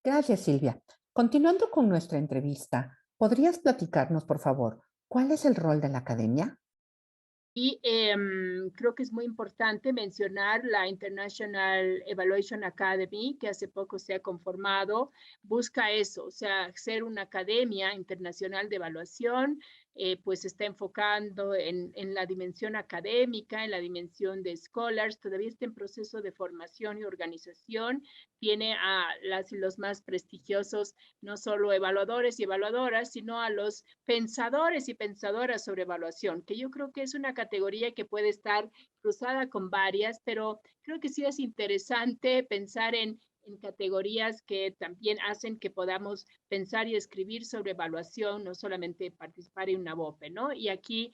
Gracias, Silvia. Continuando con nuestra entrevista, ¿podrías platicarnos, por favor, cuál es el rol de la academia? Y creo que es muy importante mencionar la International Evaluation Academy, que hace poco se ha conformado, busca eso, o sea, ser una academia internacional de evaluación, pues se está enfocando en la dimensión académica, en la dimensión de scholars, todavía está en proceso de formación y organización, tiene a las y los más prestigiosos, no solo evaluadores y evaluadoras, sino a los pensadores y pensadoras sobre evaluación, que yo creo que es una categoría que puede estar cruzada con varias, pero creo que sí es interesante pensar en categorías que también hacen que podamos pensar y escribir sobre evaluación, no solamente participar en una BOPE, ¿no? Y aquí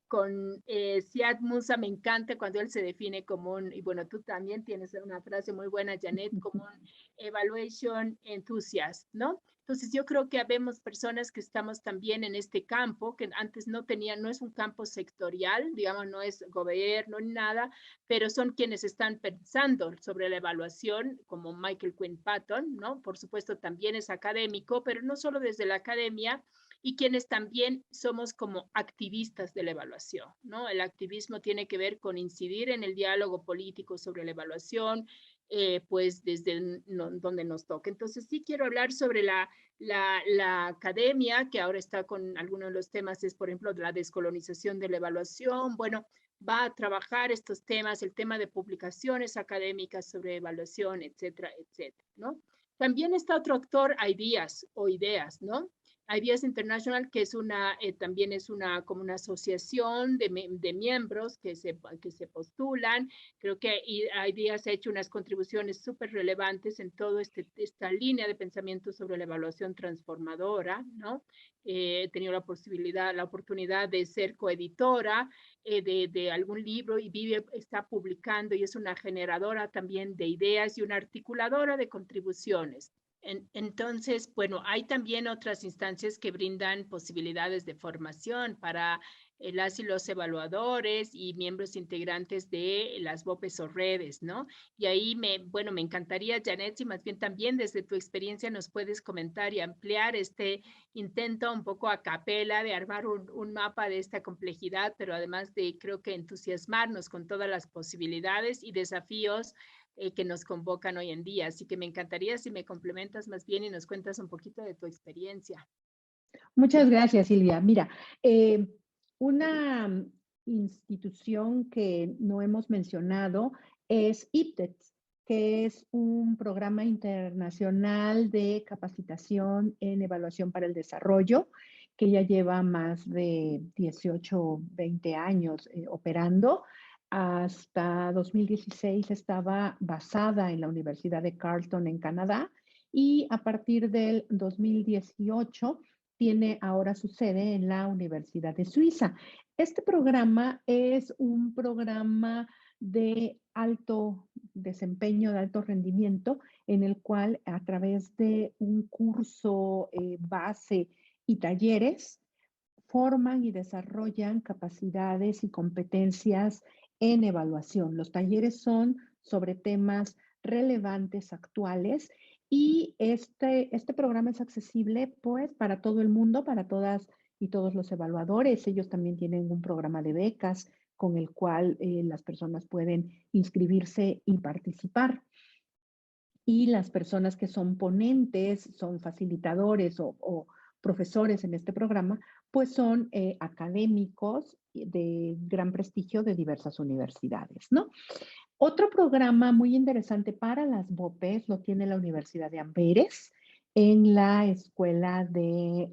con Siad Musa me encanta cuando él se define como un, y bueno, tú también tienes una frase muy buena, Janet, como un evaluation enthusiast, ¿no? Entonces yo creo que habemos personas que estamos también en este campo, que antes no tenían, no es un campo sectorial, digamos, no es gobierno ni nada, pero son quienes están pensando sobre la evaluación, como Michael Quinn Patton, ¿no? Por supuesto también es académico, pero no solo desde la academia, y quienes también somos como activistas de la evaluación, ¿no? El activismo tiene que ver con incidir en el diálogo político sobre la evaluación, pues desde donde nos toca. Entonces sí quiero hablar sobre la academia, que ahora está con algunos de los temas, es por ejemplo la descolonización de la evaluación. Bueno, va a trabajar estos temas, el tema de publicaciones académicas sobre evaluación, etcétera, etcétera, ¿no? También está otro actor, Ideas o Ideas, ¿no? Ideas International, que es también es como una asociación de miembros que se postulan. Creo que Ideas ha hecho unas contribuciones súper relevantes en toda esta línea de pensamiento sobre la evaluación transformadora, ¿no? He tenido la oportunidad de ser coeditora de algún libro y vive, está publicando y es una generadora también de ideas y una articuladora de contribuciones. Entonces, bueno, hay también otras instancias que brindan posibilidades de formación para las y los evaluadores y miembros integrantes de las BOPES o redes, ¿no? Y ahí bueno, me encantaría, Janet, si más bien también desde tu experiencia nos puedes comentar y ampliar este intento un poco a capela de armar un mapa de esta complejidad, pero además de, creo que entusiasmarnos con todas las posibilidades y desafíos que nos convocan hoy en día. Así que me encantaría si me complementas más bien y nos cuentas un poquito de tu experiencia. Muchas gracias, Silvia. Mira, una institución que no hemos mencionado es IPTEX, que es un programa internacional de capacitación en evaluación para el desarrollo, que ya lleva más de 18, 20 años operando. Hasta 2016 estaba basada en la Universidad de Carleton en Canadá y a partir del 2018 tiene ahora su sede en la Universidad de Suiza. Este programa es un programa de alto desempeño, de alto rendimiento, en el cual a través de un curso base y talleres forman y desarrollan capacidades y competencias en evaluación. Los talleres son sobre temas relevantes, actuales, y este programa es accesible pues para todo el mundo, para todas y todos los evaluadores. Ellos también tienen un programa de becas con el cual las personas pueden inscribirse y participar. Y las personas que son ponentes, son facilitadores o profesores en este programa, pues son académicos de gran prestigio de diversas universidades, ¿no? Otro programa muy interesante para las BOPES lo tiene la Universidad de Amberes en la Escuela de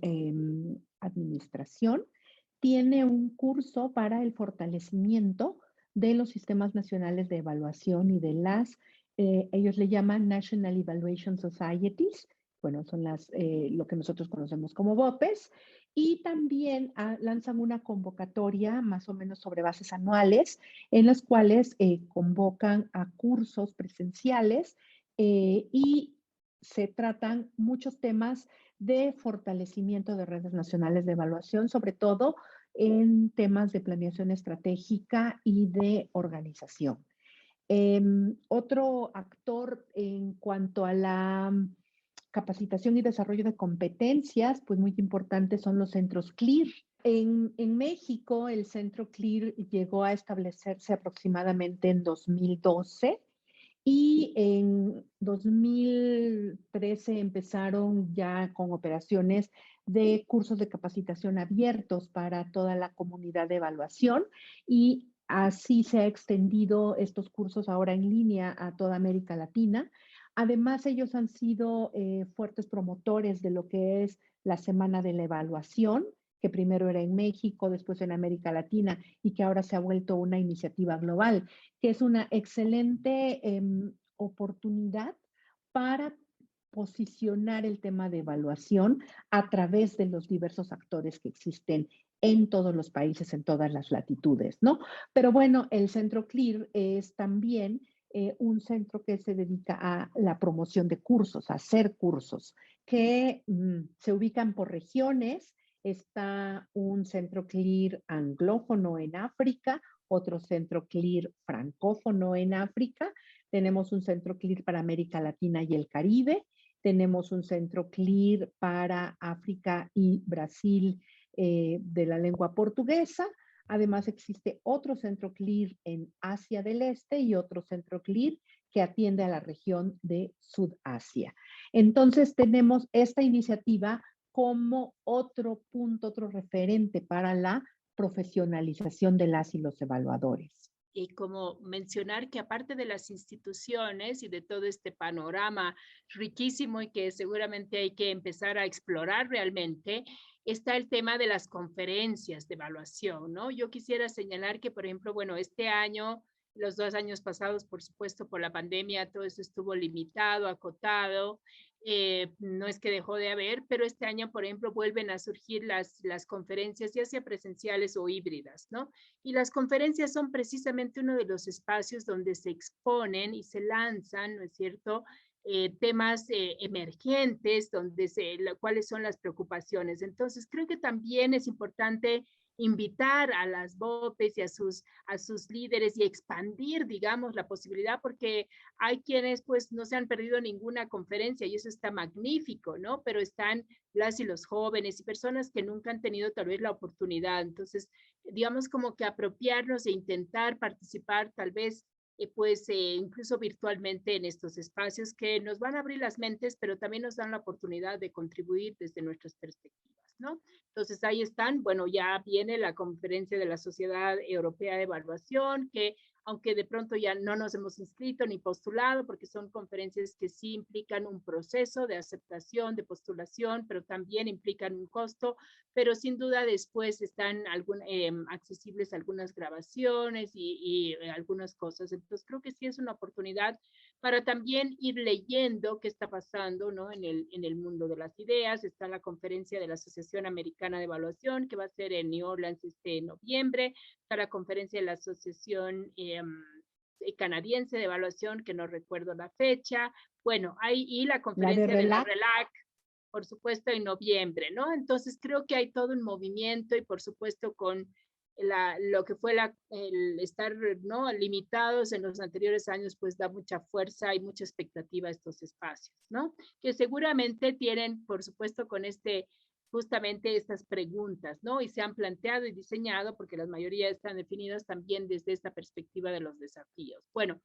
Administración. Tiene un curso para el fortalecimiento de los sistemas nacionales de evaluación y de ellos le llaman National Evaluation Societies, bueno, son lo que nosotros conocemos como BOPES, y también lanzan una convocatoria más o menos sobre bases anuales en las cuales convocan a cursos presenciales y se tratan muchos temas de fortalecimiento de redes nacionales de evaluación, sobre todo en temas de planeación estratégica y de organización. Otro actor en cuanto a la capacitación y desarrollo de competencias, pues muy importantes son los centros CLEAR. En México, el centro CLEAR llegó a establecerse aproximadamente en 2012 y en 2013 empezaron ya con operaciones de cursos de capacitación abiertos para toda la comunidad de evaluación y así se ha extendido estos cursos ahora en línea a toda América Latina. Además, ellos han sido fuertes promotores de lo que es la Semana de la Evaluación, que primero era en México, después en América Latina y que ahora se ha vuelto una iniciativa global, que es una excelente oportunidad para posicionar el tema de evaluación a través de los diversos actores que existen en todos los países, en todas las latitudes, ¿no? Pero bueno, el Centro CLEAR es también un centro que se dedica a la promoción de cursos, a hacer cursos, que se ubican por regiones. Está un centro CLEAR anglófono en África, otro centro CLEAR francófono en África. Tenemos un centro CLEAR para América Latina y el Caribe. Tenemos un centro CLEAR para África y Brasil de la lengua portuguesa. Además, existe otro centro CLEAR en Asia del Este y otro centro CLEAR que atiende a la región de Sudasia. Entonces, tenemos esta iniciativa como otro punto, otro referente para la profesionalización de las y los evaluadores. Y como mencionar que aparte de las instituciones y de todo este panorama riquísimo y que seguramente hay que empezar a explorar realmente, está el tema de las conferencias de evaluación, ¿no? Yo quisiera señalar que, por ejemplo, bueno, este año, los 2 años pasados, por supuesto, por la pandemia, todo eso estuvo limitado, acotado. No es que dejó de haber, pero este año, por ejemplo, vuelven a surgir las conferencias, ya sea presenciales o híbridas, ¿no? Y las conferencias son precisamente uno de los espacios donde se exponen y se lanzan, ¿no es cierto?, temas emergentes, cuáles son las preocupaciones. Entonces, creo que también es importante invitar a las BOPES y a sus líderes y expandir, digamos, la posibilidad, porque hay quienes pues no se han perdido ninguna conferencia y eso está magnífico, ¿no? Pero están las y los jóvenes y personas que nunca han tenido tal vez la oportunidad. Entonces, digamos como que apropiarnos e intentar participar tal vez incluso virtualmente en estos espacios que nos van a abrir las mentes, pero también nos dan la oportunidad de contribuir desde nuestras perspectivas, ¿no? Entonces ahí están, bueno, ya viene la conferencia de la Sociedad Europea de Evaluación, que aunque de pronto ya no nos hemos inscrito ni postulado, porque son conferencias que sí implican un proceso de aceptación, de postulación, pero también implican un costo, pero sin duda después están accesibles algunas grabaciones y algunas cosas. Entonces creo que sí es una oportunidad para también ir leyendo qué está pasando, ¿no? En el mundo de las ideas. Está la conferencia de la Asociación Americana de Evaluación, que va a ser en New Orleans este noviembre. Está la conferencia de la Asociación Canadiense de Evaluación, que no recuerdo la fecha. Bueno, y la conferencia de la RELAC, por supuesto, en noviembre, ¿no? Entonces creo que hay todo un movimiento y por supuesto con lo que fue el estar, ¿no?, limitados en los anteriores años, pues da mucha fuerza y mucha expectativa a estos espacios, ¿no? Que seguramente tienen, por supuesto, con justamente estas preguntas, ¿no? Y se han planteado y diseñado porque la mayoría están definidas también desde esta perspectiva de los desafíos. Bueno,